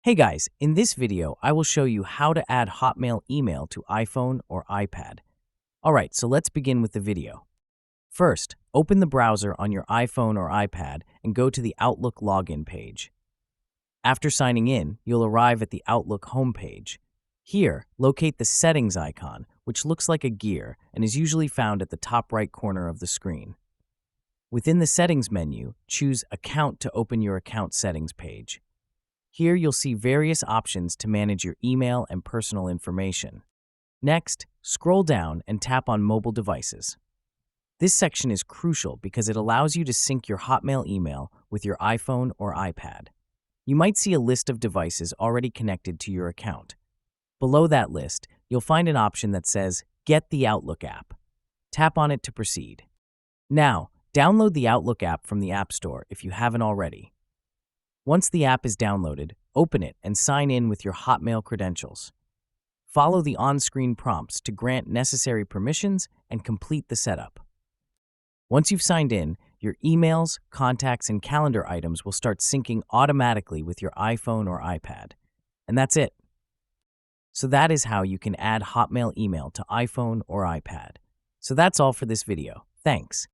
Hey guys, in this video, I will show you how to add Hotmail email to iPhone or iPad. Alright, so let's begin with the video. First, open the browser on your iPhone or iPad and go to the Outlook login page. After signing in, you'll arrive at the Outlook homepage. Here, locate the settings icon, which looks like a gear and is usually found at the top right corner of the screen. Within the settings menu, choose Account to open your account settings page. Here you'll see various options to manage your email and personal information. Next, scroll down and tap on Mobile Devices. This section is crucial because it allows you to sync your Hotmail email with your iPhone or iPad. You might see a list of devices already connected to your account. Below that list, you'll find an option that says Get the Outlook app. Tap on it to proceed. Now, download the Outlook app from the App Store if you haven't already. Once the app is downloaded, open it and sign in with your Hotmail credentials. Follow the on-screen prompts to grant necessary permissions and complete the setup. Once you've signed in, your emails, contacts, and calendar items will start syncing automatically with your iPhone or iPad. And that's it. So that is how you can add Hotmail email to iPhone or iPad. So that's all for this video. Thanks.